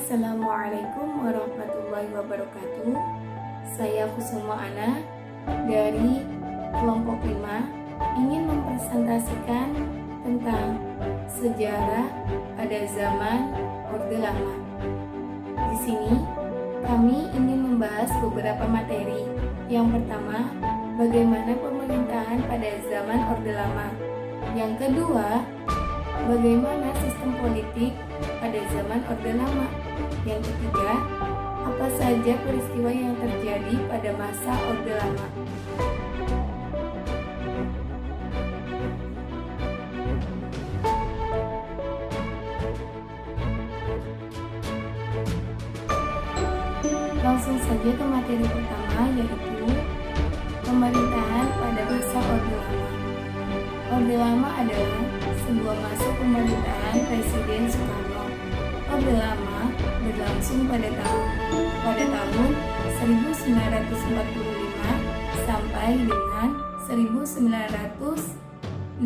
Assalamualaikum warahmatullahi wabarakatuh. Saya Kusuma Ana dari kelompok 5 ingin mempresentasikan tentang sejarah pada zaman Orde Lama. Di sini kami ingin membahas beberapa materi. Yang pertama, bagaimana pemerintahan pada zaman Orde Lama. Yang kedua, bagaimana sistem politik pada zaman Orde Lama. Yang ketiga, apa saja peristiwa yang terjadi pada masa Orde Lama. Langsung saja ke materi pertama, yaitu pemerintahan pada masa Orde Lama. Orde Lama adalah sebuah masa pemerintahan Presiden Soekarno. Orde Lama berlangsung pada tahun 1945 sampai dengan 1965.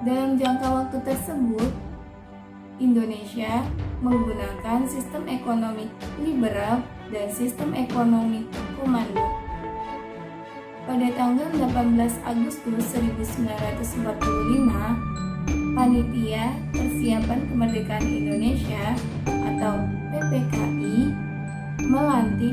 Dalam jangka waktu tersebut, Indonesia menggunakan sistem ekonomi liberal dan sistem ekonomi komando. Pada tanggal 18 Agustus 1945, Panitia Persiapan Kemerdekaan Indonesia atau PPKI melantik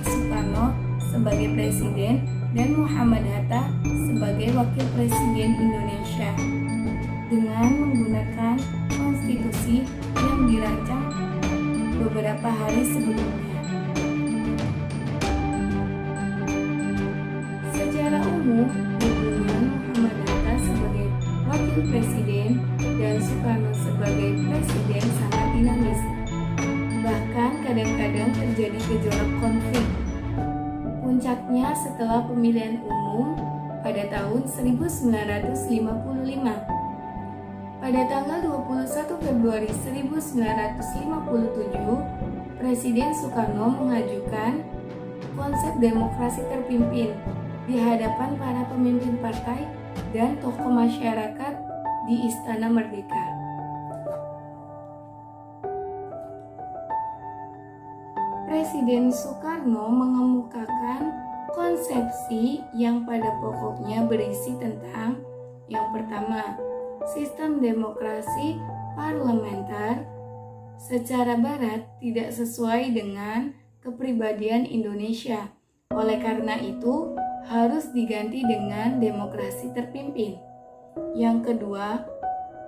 Soekarno sebagai presiden dan Muhammad Hatta sebagai wakil presiden Indonesia dengan menggunakan konstitusi yang dirancang beberapa hari sebelumnya. Secara umum, hubungan Muhammad Hatta sebagai wakil presiden dan Soekarno sebagai presiden sangat dinamis. Bahkan kadang-kadang terjadi gejolak konflik. Puncaknya setelah pemilihan umum pada tahun 1955. Pada tanggal 21 Februari 1957, Presiden Soekarno mengajukan konsep demokrasi terpimpin di hadapan para pemimpin partai dan tokoh masyarakat di Istana Merdeka. Presiden Soekarno mengemukakan konsepsi yang pada pokoknya berisi tentang yang pertama, sistem demokrasi parlementer secara barat tidak sesuai dengan kepribadian Indonesia. Oleh karena itu, harus diganti dengan demokrasi terpimpin. Yang kedua,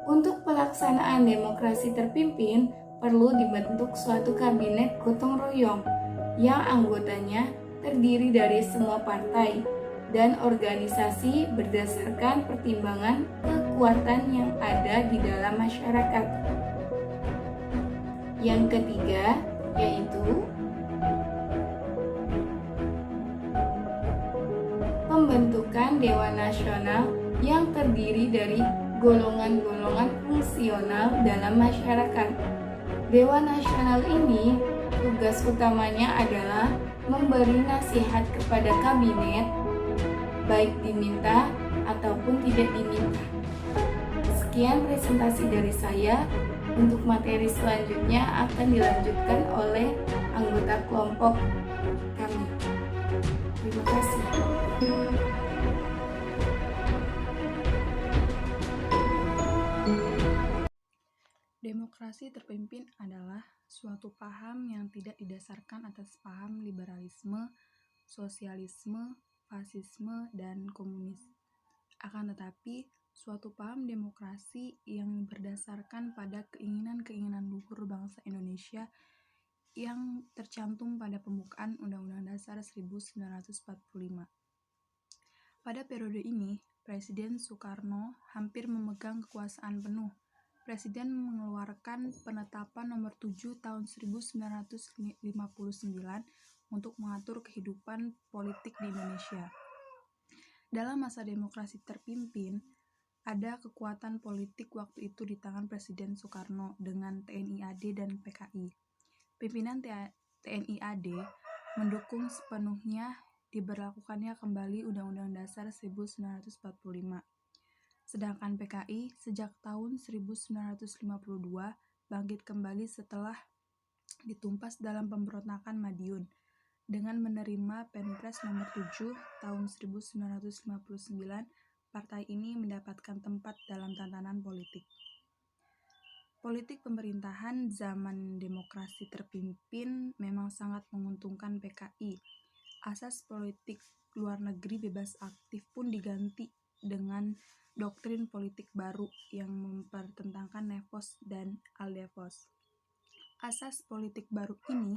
untuk pelaksanaan demokrasi terpimpin perlu dibentuk suatu kabinet gotong royong yang anggotanya terdiri dari semua partai dan organisasi berdasarkan pertimbangan kekuatan yang ada di dalam masyarakat. Yang ketiga, yaitu pembentukan Dewan Nasional yang terdiri dari golongan-golongan fungsional dalam masyarakat. Dewan Nasional ini tugas utamanya adalah memberi nasihat kepada kabinet, baik diminta ataupun tidak diminta. Sekian presentasi dari saya. Untuk materi selanjutnya akan dilanjutkan oleh anggota kelompok kami. Terima kasih. Demokrasi terpimpin adalah suatu paham yang tidak didasarkan atas paham liberalisme, sosialisme, fasisme, dan komunis. Akan tetapi, suatu paham demokrasi yang berdasarkan pada keinginan-keinginan luhur bangsa Indonesia yang tercantum pada pembukaan Undang-Undang Dasar 1945. Pada periode ini, Presiden Soekarno hampir memegang kekuasaan penuh. Presiden mengeluarkan Penetapan Nomor 7 Tahun 1959 untuk mengatur kehidupan politik di Indonesia. Dalam masa demokrasi terpimpin, ada kekuatan politik waktu itu di tangan Presiden Soekarno dengan TNI AD dan PKI. Pimpinan TNI AD mendukung sepenuhnya diberlakukannya kembali Undang-Undang Dasar 1945. Sedangkan PKI sejak tahun 1952 bangkit kembali setelah ditumpas dalam pemberontakan Madiun. Dengan menerima Perpres nomor 7 tahun 1959, partai ini mendapatkan tempat dalam tatanan politik. Politik pemerintahan zaman demokrasi terpimpin memang sangat menguntungkan PKI. Asas politik luar negeri bebas aktif pun diganti dengan doktrin politik baru yang mempertentangkan Nevos dan Aldefos. Asas politik baru ini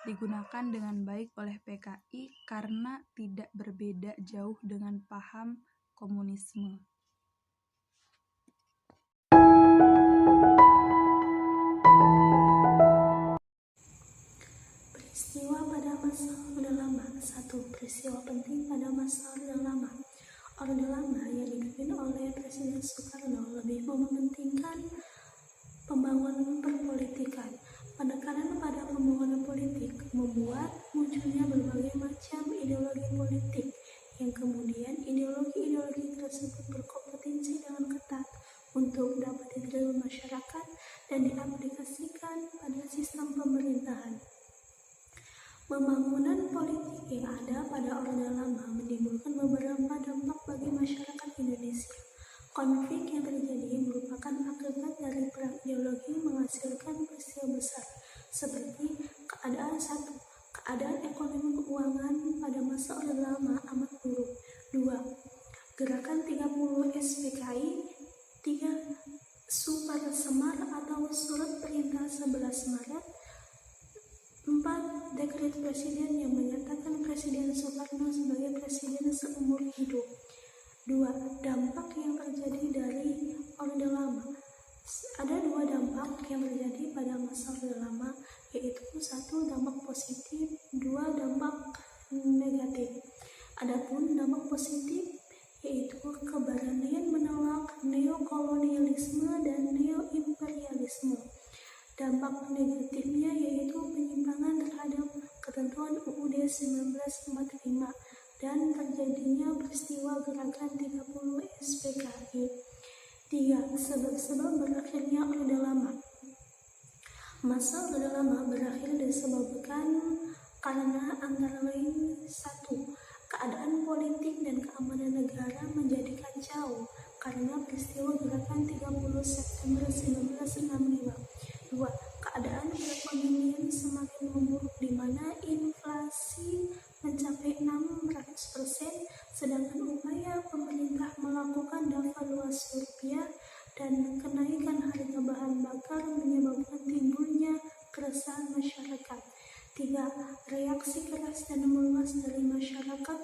digunakan dengan baik oleh PKI karena tidak berbeda jauh dengan paham komunisme. Peristiwa pada masa Orde Lama. 1. Peristiwa penting pada masa Orde Lama. Orde Lama yang dipimpin oleh Presiden Soekarno lebih mementingkan pembangunan perpolitikan. Penekanan pada pembangunan politik membuat munculnya berbagai macam ideologi politik yang kemudian ideologi tersebut berkompetensi dengan ketat untuk dapat diterima masyarakat dan diaplikasikan pada sistem pemerintahan. Pembangunan politik yang ada pada Orde Lama menimbulkan beberapa dampak bagi masyarakat Indonesia. Konflik yang terjadi merupakan akibat dari perang ideologi menghasilkan peristiwa besar, seperti keadaan ekonomi keuangan pada masa Orde Lama amat buruk. 2. Gerakan 30 SPKI. 3. Super Semar atau Surat Perintah 11 Maret. 4. Dekret Presiden yang menyatakan Presiden Soekarno sebagai Presiden seumur hidup. 2. Dampak yang terjadi dari Orde Lama. Ada 2 dampak yang terjadi pada masa Orde Lama, yaitu 1. Dampak positif, 2. Dampak negatif. Adapun dampak positif yaitu keberanian menolak neokolonialisme dan neoimperialisme. Dampak negatifnya yaitu penyimpangan terhadap ketentuan UUD 1945 dan terjadinya peristiwa gerakan 30 SPKI. 3. Sebab-sebab berakhirnya Orde Lama. Masa Orde Lama berakhir disebabkan karena antara lain 1. Keadaan politik dan keamanan negara menjadi kacau karena peristiwa gerakan 30 September 1965. 2. Keadaan perekonomian semakin memburuk di mana inflasi mencapai 600%, sedangkan upaya pemerintah melakukan devaluasi rupiah dan kenaikan harga bahan bakar menyebabkan timbulnya keresahan masyarakat. 3. Reaksi keras dan meluas dari masyarakat